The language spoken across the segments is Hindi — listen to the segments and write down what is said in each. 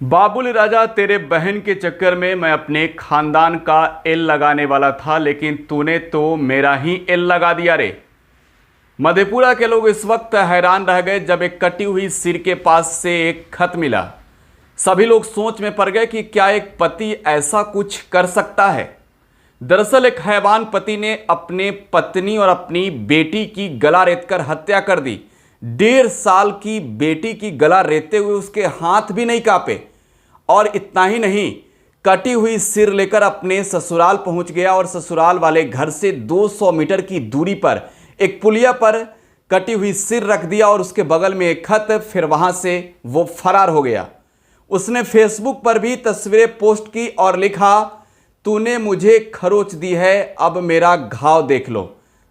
बाबुल राजा, तेरे बहन के चक्कर में मैं अपने खानदान का एल लगाने वाला था, लेकिन तूने तो मेरा ही एल लगा दिया रे। मधेपुरा के लोग इस वक्त हैरान रह गए जब एक कटी हुई सिर के पास से एक खत मिला। सभी लोग सोच में पड़ गए कि क्या एक पति ऐसा कुछ कर सकता है। दरअसल एक हैवान पति ने अपने पत्नी और अपनी बेटी की गला रेतकर हत्या कर दी। 1.5 साल की बेटी की गला रेतते हुए उसके हाथ भी नहीं कांपे। और इतना ही नहीं, कटी हुई सिर लेकर अपने ससुराल पहुंच गया और ससुराल वाले घर से 200 मीटर की दूरी पर एक पुलिया पर कटी हुई सिर रख दिया और उसके बगल में एक खत। फिर वहां से वो फरार हो गया। उसने फेसबुक पर भी तस्वीरें पोस्ट की और लिखा, तूने मुझे खरोच दी है, अब मेरा घाव देख लो,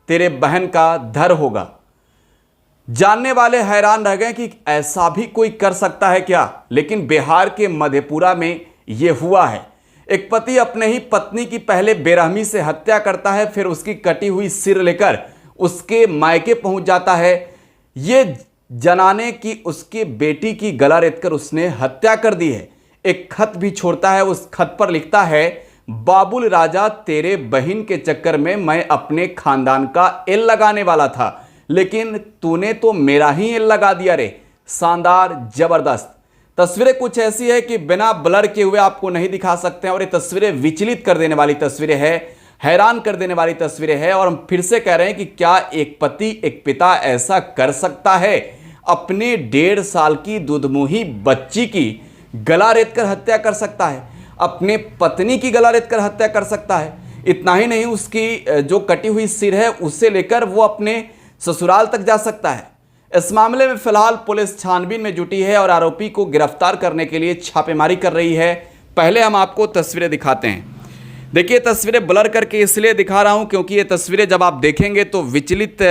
तेरे बहन का धर होगा। जानने वाले हैरान रह गए कि ऐसा भी कोई कर सकता है क्या। लेकिन बिहार के मधेपुरा में यह हुआ है। एक पति अपने ही पत्नी की पहले बेरहमी से हत्या करता है, फिर उसकी कटी हुई सिर लेकर उसके मायके पहुंच जाता है, ये जनाने की उसकी बेटी की गला रेतकर उसने हत्या कर दी है। एक खत भी छोड़ता है। उस खत पर लिखता है, बाबुल राजा, तेरे बहन के चक्कर में मैं अपने खानदान का एल लगाने वाला था, लेकिन तूने तो मेरा ही एल लगा दिया रे। शानदार, जबरदस्त। तस्वीरें कुछ ऐसी है कि बिना ब्लर किए हुए आपको नहीं दिखा सकते हैं और ये तस्वीरें विचलित कर देने वाली तस्वीरें हैं, हैरान कर देने वाली तस्वीरें हैं। और हम फिर से कह रहे हैं कि क्या एक पति, एक पिता ऐसा कर सकता है? अपने 1.5 साल की दुधमुही बच्ची की गला रेतकर हत्या कर सकता है, अपने पत्नी की गला रेतकर हत्या कर सकता है। इतना ही नहीं, उसकी जो कटी हुई सिर है उसे लेकर वो अपने ससुराल तक जा सकता है। इस मामले में फिलहाल पुलिस छानबीन में जुटी है और आरोपी को गिरफ्तार करने के लिए छापेमारी कर रही है। पहले हम आपको तस्वीरें दिखाते हैं। देखिए, तस्वीरें ब्लर करके इसलिए दिखा रहा हूं क्योंकि ये तस्वीरें जब आप देखेंगे तो विचलित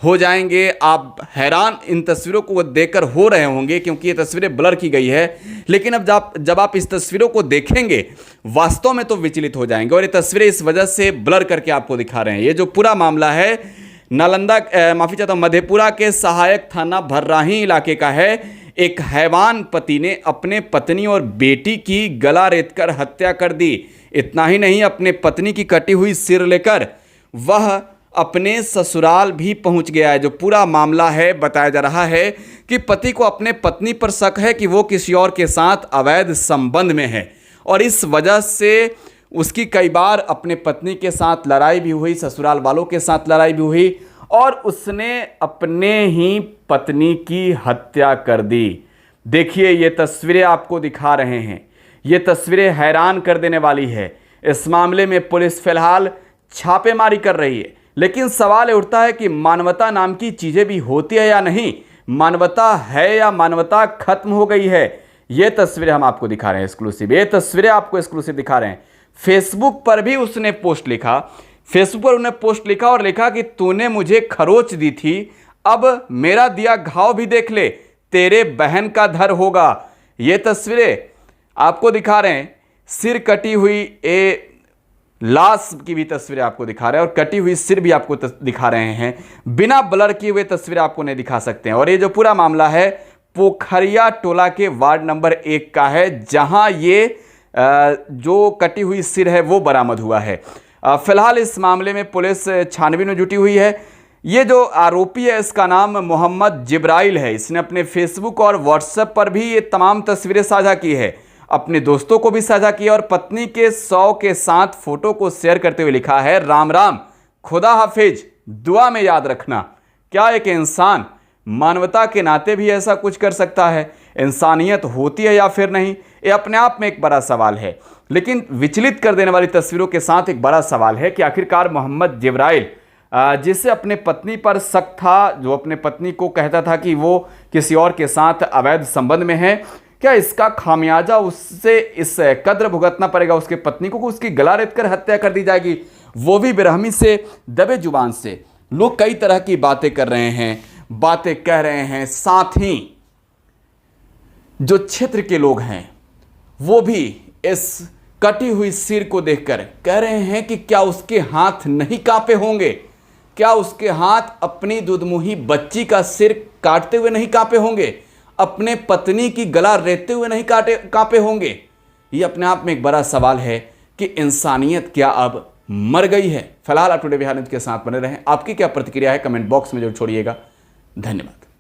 हो जाएंगे। आप हैरान इन तस्वीरों को देखकर हो रहे होंगे क्योंकि ये तस्वीरें ब्लर की गई है। लेकिन अब जब आप इस तस्वीरों को देखेंगे वास्तव में तो विचलित हो जाएंगे। और ये तस्वीरें इस वजह से ब्लर करके आपको दिखा रहे हैं। ये जो पूरा मामला है मधेपुरा के सहायक थाना भर्राही इलाके का है। एक हैवान पति ने अपने पत्नी और बेटी की गला रेतकर हत्या कर दी। इतना ही नहीं, अपने पत्नी की कटी हुई सिर लेकर वह अपने ससुराल भी पहुंच गया है। जो पूरा मामला है, बताया जा रहा है कि पति को अपने पत्नी पर शक है कि वो किसी और के साथ अवैध संबंध में है और इस वजह से उसकी कई बार अपने पत्नी के साथ लड़ाई भी हुई, ससुराल वालों के साथ लड़ाई भी हुई और उसने अपने ही पत्नी की हत्या कर दी। देखिए, ये तस्वीरें आपको दिखा रहे हैं। ये तस्वीरें हैरान कर देने वाली है। इस मामले में पुलिस फिलहाल छापेमारी कर रही है। लेकिन सवाल उठता है कि मानवता नाम की चीज़ें भी होती है या नहीं? मानवता है या मानवता खत्म हो गई है? ये तस्वीरें हम आपको दिखा रहे हैं एक्सक्लूसिव। ये तस्वीरें आपको एक्सक्लूसिव दिखा रहे हैं। फेसबुक पर भी उसने पोस्ट लिखा। फेसबुक पर उन्हें पोस्ट लिखा और लिखा कि तूने मुझे खरोच दी थी, अब मेरा दिया घाव भी देख ले, तेरे बहन का धर होगा। ये तस्वीरें आपको दिखा रहे हैं। सिर कटी हुई लाश की भी तस्वीरें आपको दिखा रहे हैं और कटी हुई सिर भी आपको दिखा रहे हैं। बिना ब्लर किए हुए तस्वीरें आपको नहीं दिखा सकते हैं। और ये जो पूरा मामला है पोखरिया टोला के वार्ड नंबर 1 का है, जहां ये जो कटी हुई सिर है वो बरामद हुआ है। फिलहाल इस मामले में पुलिस छानबीन में जुटी हुई है। ये जो आरोपी है इसका नाम मोहम्मद जिब्राइल है। इसने अपने फेसबुक और व्हाट्सएप पर भी ये तमाम तस्वीरें साझा की है, अपने दोस्तों को भी साझा किया और पत्नी के 100 के साथ फोटो को शेयर करते हुए लिखा है, राम राम, खुदा हाफिज, दुआ में याद रखना। क्या एक इंसान मानवता के नाते भी ऐसा कुछ कर सकता है? इंसानियत होती है या फिर नहीं? ये अपने आप में एक बड़ा सवाल है। लेकिन विचलित कर देने वाली तस्वीरों के साथ एक बड़ा सवाल है कि आखिरकार मोहम्मद जिब्राइल, जिसे अपने पत्नी पर शक था, जो अपने पत्नी को कहता था कि वो किसी और के साथ अवैध संबंध में है, क्या इसका खामियाजा उससे इस कद्र भुगतना पड़ेगा उसके पत्नी को, उसकी गला रेतकर हत्या कर दी जाएगी, वो भी बेरहमी से, दबे जुबान से? लोग कई तरह की बातें कर रहे हैं, बातें कह रहे हैं। साथ ही जो क्षेत्र के लोग हैं वो भी इस कटी हुई सिर को देखकर कह रहे हैं कि क्या उसके हाथ नहीं कांपे होंगे? क्या उसके हाथ अपनी दुधमुही बच्ची का सिर काटते हुए नहीं कांपे होंगे? अपने पत्नी की गला रेतते हुए नहीं कांपे होंगे? ये अपने आप में एक बड़ा सवाल है कि इंसानियत क्या अब मर गई है? फिलहाल आप टुडे बिहार न्यूज़ के साथ बने रहें। आपकी क्या प्रतिक्रिया है कमेंट बॉक्स में जरूर छोड़िएगा। धन्यवाद।